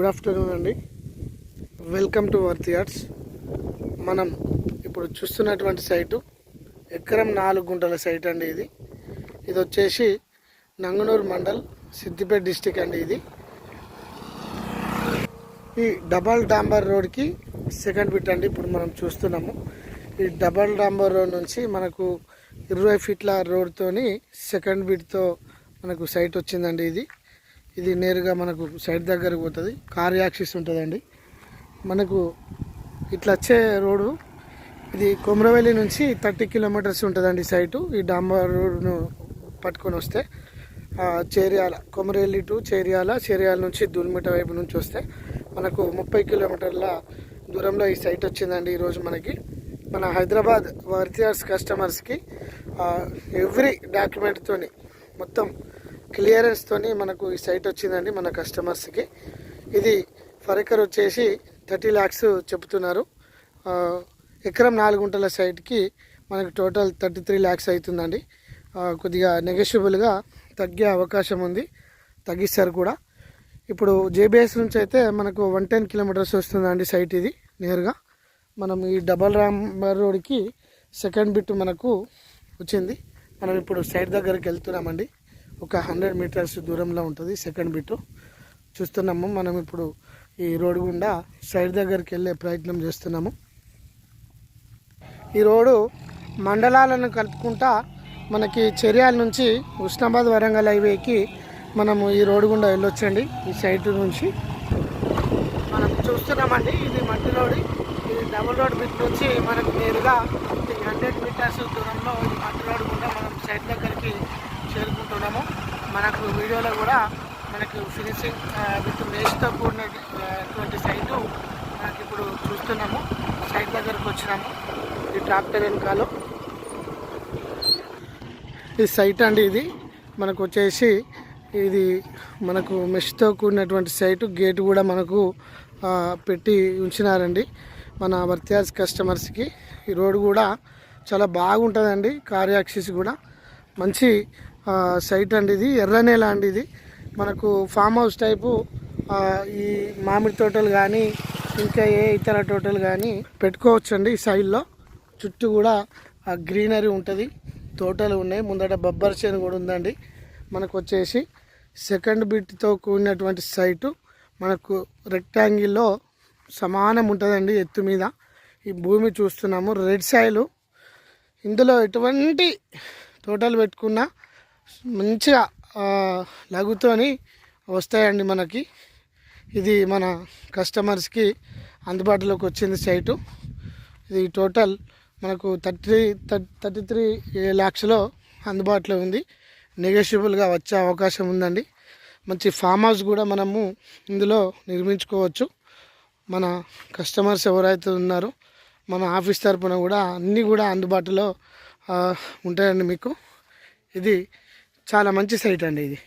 Good afternoon అండి. Welcome to worth yards. మనం ఇప్పుడు చూస్తున్నటువంటి సైటు ఎకరం 4 గుంటల సైట్ అండి. ఇది వచ్చేసి నంగనూరు మండల్, సిద్దిపేట డిస్టిక్ అండి. ఈ డబల్ డాంబర్ రోడ్కి సెకండ్ బిట్ అండి. ఇప్పుడు మనం చూస్తున్నాము ఈ డబల్ డాంబర్ రోడ్ నుంచి మనకు 20 ఫీట్ల రోడ్తోని సెకండ్ బిట్తో మనకు సైట్ వచ్చిందండి. ఇది నేరుగా మనకు సైట్ దగ్గరకు పోతుంది. కార్ యాక్సిస్ ఉంటుందండి. మనకు ఇట్లా వచ్చే రోడ్డు ఇది కొమరవెల్లి నుంచి 30 కిలోమీటర్స్ ఉంటుందండి సైటు. ఈ డాంబర్ రోడ్ను పట్టుకొని వస్తే చేర్యాల, కొమరవెల్లి టు చేర్యాల నుంచి దుల్మిట వైపు నుంచి వస్తే మనకు 30 కిలోమీటర్ల దూరంలో ఈ సైట్ వచ్చిందండి. ఈరోజు మన హైదరాబాద్ వర్త్ యార్డ్స్ కస్టమర్స్కి ఎవ్రీ డాక్యుమెంట్తోని మొత్తం క్లియరెన్స్తోని మనకు ఈ సైట్ వచ్చిందండి మన కస్టమర్స్కి. ఇది ఫర్ ఎకర్ వచ్చేసి 30 lakhs చెప్తున్నారు. ఎకరం 4 గుంటల సైట్కి మనకు టోటల్ 33 lakhs అవుతుందండి. కొద్దిగా నెగోషియబుల్గా తగ్గే అవకాశం ఉంది, తగ్గిస్తారు కూడా. ఇప్పుడు జేబీఎస్ నుంచి అయితే మనకు 110 కిలోమీటర్స్ వస్తుందండి సైట్. ఇది నేరుగా మనం ఈ డబల్ డాంబర్ రోడ్కి సెకండ్ బిట్ మనకు వచ్చింది. మనం ఇప్పుడు సైట్ దగ్గరికి వెళ్తున్నామండి. ఒక 100 మీటర్స్ దూరంలో ఉంటుంది సెకండ్ బిట్. చూస్తున్నాము మనం ఇప్పుడు ఈ రోడ్డు గుండా సైడ్ దగ్గరికి వెళ్ళే ప్రయత్నం చేస్తున్నాము. ఈ రోడ్డు మండలాలను కలుపుకుంటా మనకి చెర్యాల నుంచి ఉస్నాబాద్ వరంగల్ హైవేకి మనము ఈ రోడ్డు గుండా వెళ్ళొచ్చండి. ఈ సైట్ నుంచి మనం చూస్తున్నామండి. ఇది మట్టి రోడ్. ఇది డబుల్ రోడ్ బిట్ నుంచి మనకు నేరుగా 100 మీటర్స్ దూరంలో ఈ మట్టి రోడ్డు గుండా మనం సైట్ దగ్గరికి చేరుకుంటున్నాము. మనకు వీడియోలో కూడా మనకు ఫినిషింగ్ విత్ మేస్తో కూడినటువంటి సైటు మనకి ఇప్పుడు చూస్తున్నాము. సైట్ దగ్గరకు వచ్చినాము. ఈ ట్రాక్టర్ వెనకాల ఈ సైట్ అండి. ఇది మనకు వచ్చేసి ఇది మనకు మెష్తో కూడినటువంటి సైటు. గేట్ కూడా మనకు పెట్టి ఉంచినారండి మన వర్త్ యార్డ్స్ కస్టమర్స్కి. ఈ రోడ్ కూడా చాలా బాగుంటుందండి. కార్ యాక్సిస్ కూడా మంచి సైట్ అండి. ఇది ఎర్రనేల అండి. ఇది మనకు ఫామ్ హౌస్ టైపు ఈ మామిడి తోటలు కానీ ఇంకా ఏ ఇతర తోటలు కానీ పెట్టుకోవచ్చండి. ఈ సైడ్లో చుట్టూ కూడా గ్రీనరీ ఉంటుంది, తోటలు ఉన్నాయి. ముందట బొబ్బర్ చేను కూడా ఉందండి. మనకు వచ్చేసి సెకండ్ బిట్తో కూడినటువంటి సైటు మనకు రెక్టాంగిల్లో సమానం ఉంటుందండి ఎత్తు మీద. ఈ భూమి చూస్తున్నాము రెడ్ సాయిల్. ఇందులో ఎటువంటి తోటలు పెట్టుకున్నా మంచిగా లఘుతోని వస్తాయండి మనకి. ఇది మన కస్టమర్స్కి అందుబాటులోకి వచ్చింది సైటు. ఇది టోటల్ మనకు 33 lakhs అందుబాటులో ఉంది. నెగోషియబుల్గా వచ్చే అవకాశం ఉందండి. మంచి ఫామ్ హౌస్ కూడా మనము ఇందులో నిర్మించుకోవచ్చు. మన కస్టమర్స్ ఎవరైతే ఉన్నారో మన ఆఫీస్ తరపున కూడా అన్నీ కూడా అందుబాటులో ఉంటాయండి మీకు. ఇది చాలా మంచి సైట్ అండి. ఇది